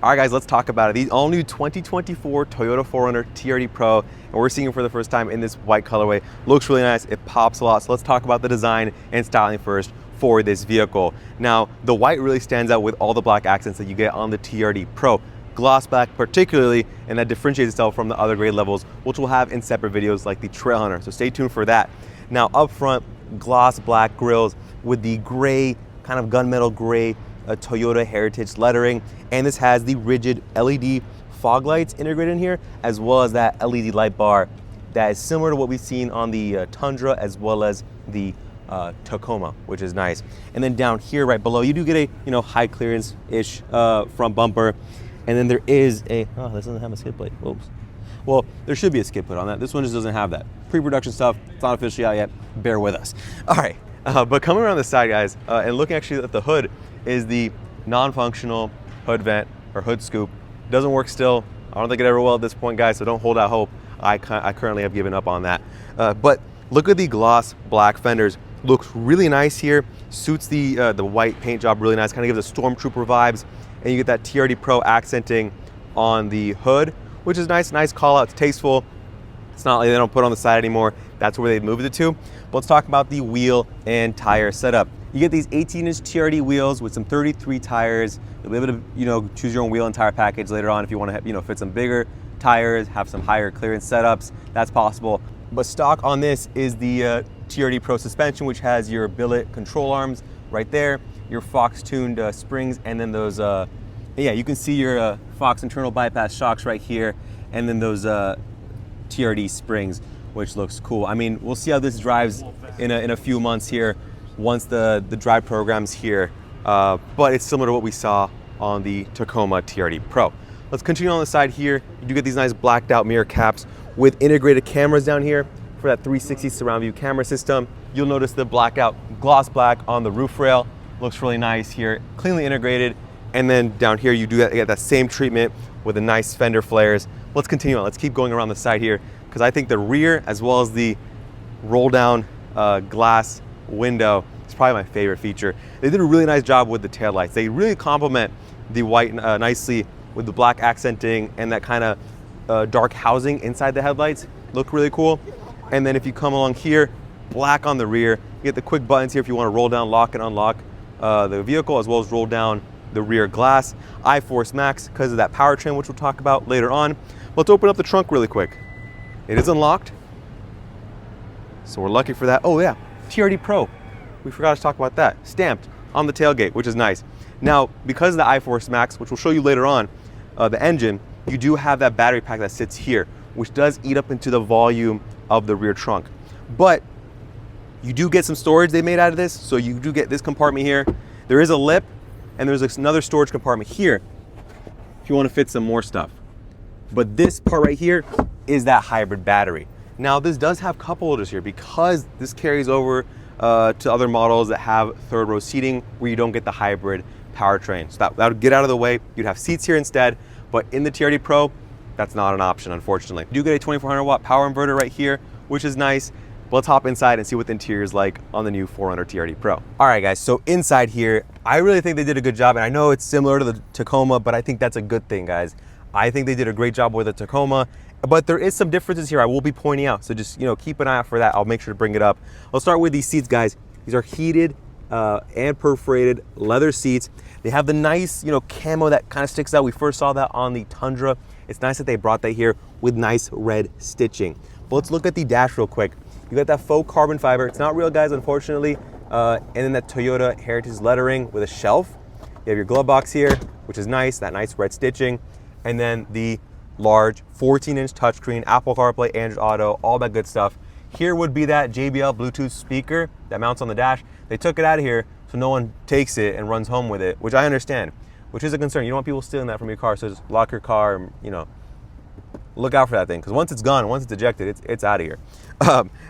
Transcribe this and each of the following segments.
All right, guys, let's talk about it. The all-new 2024 Toyota 4Runner TRD Pro, and we're seeing it for the first time in this white colorway. Looks really nice. It pops a lot. So let's talk about the design and styling first for this vehicle. Now, the white really stands out with all the black accents that you get on the TRD Pro. Gloss black particularly, and that differentiates itself from the other grade levels, which we'll have in separate videos like the Trailhunter. So stay tuned for that. Now, up front, gloss black grills with the gray, kind of gunmetal gray Toyota heritage lettering, and this has the rigid LED fog lights integrated in here, as well as that LED light bar that is similar to what we've seen on the Tundra as well as the Tacoma, which is nice. And then down here right below, you do get a high clearance ish front bumper, and then there is a this doesn't have a skid plate. Oops. Well, there should be a skid plate on that. This one just doesn't have that. Pre-production stuff. It's not officially out yet. Bear with us. All right, but coming around the side, guys, and looking actually at the hood, is the non-functional hood vent or hood scoop. Doesn't work still. I don't think it ever will at this point, guys, so don't hold out hope. I currently have given up on that. But look at the gloss black fenders. Looks really nice here. Suits the white paint job really nice. Kind of gives a Stormtrooper vibes. And you get that TRD Pro accenting on the hood, which is nice. Nice call out. It's tasteful. It's not like they don't put it on the side anymore. That's where they moved it to. But let's talk about the wheel and tire setup. You get these 18-inch TRD wheels with some 33 tires. You'll be able to, choose your own wheel and tire package later on if you want to, fit some bigger tires, have some higher clearance setups. That's possible. But stock on this is the TRD Pro suspension, which has your billet control arms right there, your Fox-tuned springs, and then those, you can see your Fox internal bypass shocks right here, and then those TRD springs, which looks cool. I mean, we'll see how this drives in a few months here once the drive program's here, but it's similar to what we saw on the Tacoma TRD Pro. Let's continue on the side here. You do get these nice blacked out mirror caps with integrated cameras down here for that 360 surround view camera system. You'll notice the blackout gloss black on the roof rail. Looks really nice here, cleanly integrated. And then down here, you get that same treatment with the nice fender flares. Let's continue on. Let's keep going around the side here, because I think the rear, as well as the roll down glass window, is probably my favorite feature. They did a really nice job with the taillights. They really complement the white nicely with the black accenting and that kind of dark housing inside the headlights. Look really cool. And then if you come along here, black on the rear, you get the quick buttons here if you want to roll down, lock and unlock the vehicle, as well as roll down the rear glass. iForce Max because of that powertrain, which we'll talk about later on. Let's open up the trunk really quick. It is unlocked, so we're lucky for that. Oh yeah, TRD Pro. We forgot to talk about that. Stamped on the tailgate, which is nice. Now, because of the iForce Max, which we'll show you later on, the engine, you do have that battery pack that sits here, which does eat up into the volume of the rear trunk. But you do get some storage they made out of this, so you do get this compartment here. There is a lip, and there's another storage compartment here if you want to fit some more stuff. But this part right here is that hybrid battery. Now, this does have cup holders here because this carries over to other models that have third row seating where you don't get the hybrid powertrain. So that would get out of the way. You'd have seats here instead, but in the TRD Pro, that's not an option, unfortunately. You do get a 2400 watt power inverter right here, which is nice. But let's hop inside and see what the interior is like on the new 4Runner TRD Pro. All right, guys, so inside here, I really think they did a good job, and I know it's similar to the Tacoma, but I think that's a good thing, guys. I think they did a great job with the Tacoma, but there is some differences here I will be pointing out, so just keep an eye out for that. I'll make sure to bring it up. I'll start with these seats, guys. These are heated and perforated leather seats. They have the nice, camo that kind of sticks out. We first saw that on the Tundra. It's nice that they brought that here with nice red stitching. But let's look at the dash real quick. You got that faux carbon fiber. It's not real, guys, unfortunately. And then that Toyota heritage lettering with a shelf. You have your glove box here, which is nice, that nice red stitching. And then the large 14-inch touchscreen, Apple CarPlay, Android Auto, all that good stuff. Here would be that JBL Bluetooth speaker that mounts on the dash. They took it out of here so no one takes it and runs home with it, which I understand, which is a concern. You don't want people stealing that from your car, so just lock your car and, look out for that thing, because once it's gone, once it's ejected, it's out of here.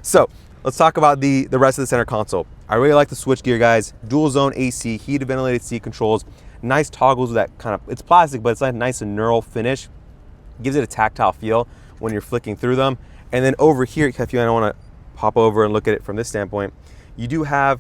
So let's talk about the rest of the center console. I really like the switchgear, guys. Dual zone AC, heated ventilated seat controls, nice toggles with that kind of, it's plastic, but it's like nice and neural finish. Gives it a tactile feel when you're flicking through them. And then over here, if you want to pop over and look at it from this standpoint, you do have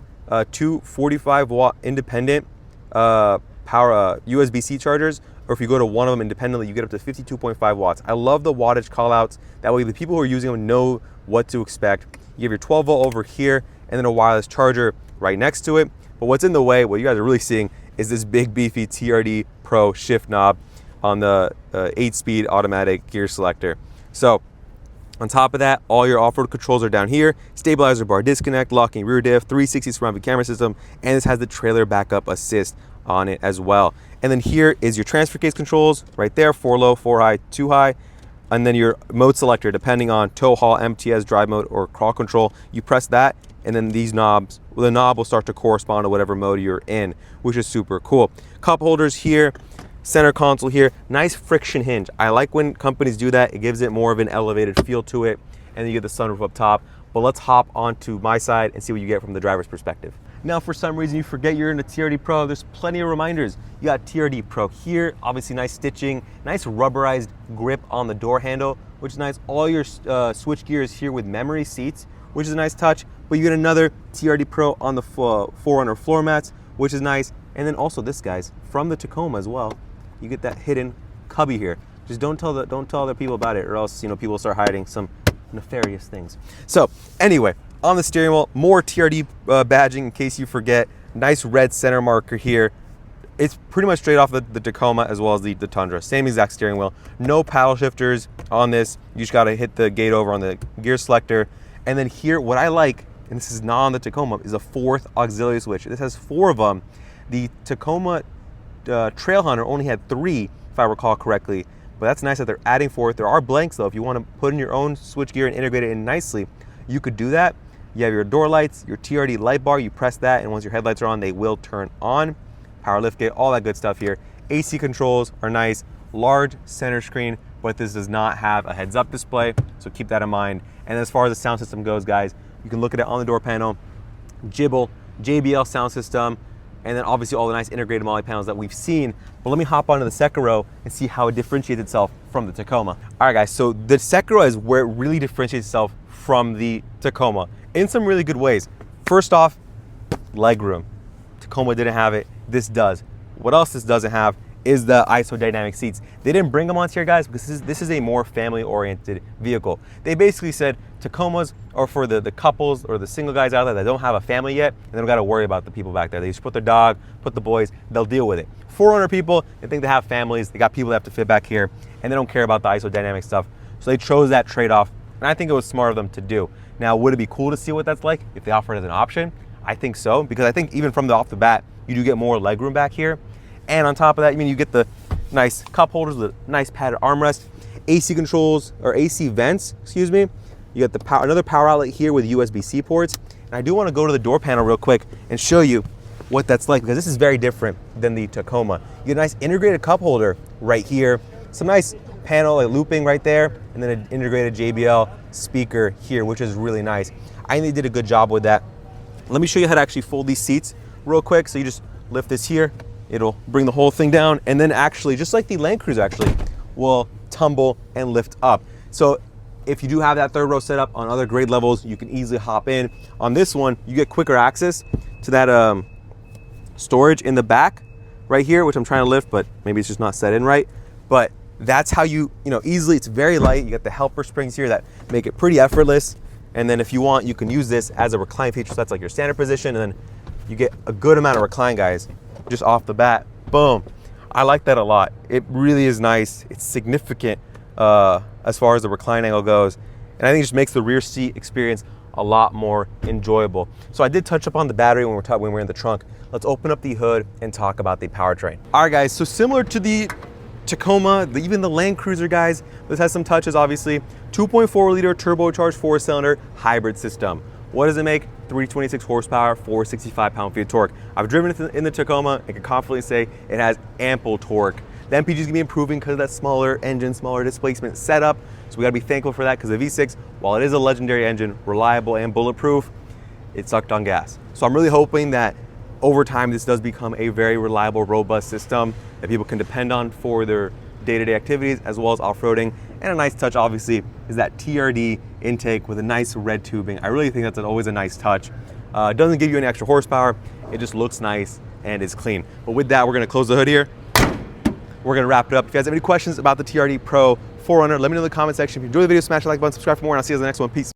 two 45 watt independent power USB-C chargers or if you go to one of them independently, you get up to 52.5 watts. I love the wattage callouts. That way the people who are using them know what to expect. You have your 12 volt over here and then a wireless charger right next to it. But what's in the way, what you guys are really seeing, is this big beefy TRD Pro shift knob on the 8-speed automatic gear selector. So on top of that, all your off-road controls are down here. Stabilizer bar disconnect, locking rear diff, 360 surround view camera system, and this has the trailer backup assist on it as well. And then here is your transfer case controls right there, 4 low, 4 high, 2 high. And then your mode selector, depending on tow, haul, MTS, drive mode, or crawl control. You press that, and then these knobs, well, the knob will start to correspond to whatever mode you're in, which is super cool. Cup holders here, center console here, nice friction hinge. I like when companies do that. It gives it more of an elevated feel to it, and then you get the sunroof up top. But let's hop onto my side and see what you get from the driver's perspective. Now, for some reason you forget you're in a TRD Pro, there's plenty of reminders. You got TRD Pro here, obviously nice stitching, nice rubberized grip on the door handle, which is nice. All your switch gears here with memory seats, which is a nice touch. But you get another TRD Pro on the 4Runner floor mats, which is nice. And then also this, guys, from the Tacoma as well, you get that hidden cubby here. Just don't tell other people about it, or else people will start hiding some nefarious things. So anyway, on the steering wheel, more TRD badging in case you forget. Nice red center marker here. It's pretty much straight off the Tacoma as well as the Tundra. Same exact steering wheel. No paddle shifters on this. You just gotta hit the gate over on the gear selector. And then here, what I like, and this is not on the Tacoma, is a 4th auxiliary switch. This has 4 of them. The Tacoma Trailhunter only had 3, if I recall correctly. But that's nice that they're adding 4. There are blanks though. If you want to put in your own switch gear and integrate it in nicely, you could do that. You have your door lights, your TRD light bar, you press that, and once your headlights are on, they will turn on. Power liftgate, all that good stuff here. AC controls are nice, large center screen, but this does not have a heads-up display, so keep that in mind. And as far as the sound system goes, guys, you can look at it on the door panel. Jibble, JBL sound system, and then obviously all the nice integrated MOLLE panels that we've seen. But let me hop onto the second row and see how it differentiates itself from the Tacoma. All right, guys, so the second row is where it really differentiates itself from the Tacoma in some really good ways. First off, legroom. Tacoma didn't have it, this does. What else this doesn't have is the isodynamic seats. They didn't bring them onto here, guys, because this is a more family-oriented vehicle. They basically said Tacomas are for the couples or the single guys out there that don't have a family yet, and they don't gotta worry about the people back there. They just put their dog, put the boys, they'll deal with it. 4Runner people, they think they have families, they got people that have to fit back here, and they don't care about the isodynamic stuff. So they chose that trade-off, and I think it was smart of them to do. Now, would it be cool to see what that's like if they offer it as an option? I think so, because I think even from off the bat, you do get more legroom back here. And on top of that, you get the nice cup holders with a nice padded armrest, AC controls, or AC vents, excuse me. You got the another power outlet here with USB-C ports. And I do want to go to the door panel real quick and show you what that's like, because this is very different than the Tacoma. You get a nice integrated cup holder right here, some nice panel like looping right there, and then an integrated JBL speaker here, which is really nice. I think they did a good job with that. Let me show you how to actually fold these seats real quick. So you just lift this here, it'll bring the whole thing down, and then actually, just like the Land Cruiser actually, will tumble and lift up. So if you do have that third row set up on other grade levels, you can easily hop in. On this one, you get quicker access to that storage in the back right here, which I'm trying to lift, but maybe it's just not set in right. But that's how you easily, it's very light. You got the helper springs here that make it pretty effortless. And then if you want, you can use this as a recline feature. So that's like your standard position, and then you get a good amount of recline, guys, just off the bat. Boom. I like that a lot. It really is nice. It's significant as far as the recline angle goes. And I think it just makes the rear seat experience a lot more enjoyable. So I did touch upon the battery when we're in the trunk. Let's open up the hood and talk about the powertrain. All right, guys, so similar to the Tacoma, even the Land Cruiser, guys, this has some touches, obviously. 2.4 liter turbocharged 4-cylinder hybrid system. What does it make? 326 horsepower, 465 pound-feet of torque. I've driven it in the Tacoma and can confidently say it has ample torque. The MPG is gonna be improving because of that smaller engine, smaller displacement setup. So we gotta be thankful for that, because the V6, while it is a legendary engine, reliable and bulletproof, it sucked on gas. So I'm really hoping that over time, this does become a very reliable, robust system that people can depend on for their day-to-day activities, as well as off-roading. And a nice touch, obviously, is that TRD intake with a nice red tubing. I really think that's always a nice touch. It doesn't give you any extra horsepower. It just looks nice and is clean. But with that, we're gonna close the hood here. we're gonna wrap it up. If you guys have any questions about the TRD Pro 4Runner, let me know in the comment section. If you enjoyed the video, smash the like button, subscribe for more, and I'll see you in the next one. Peace.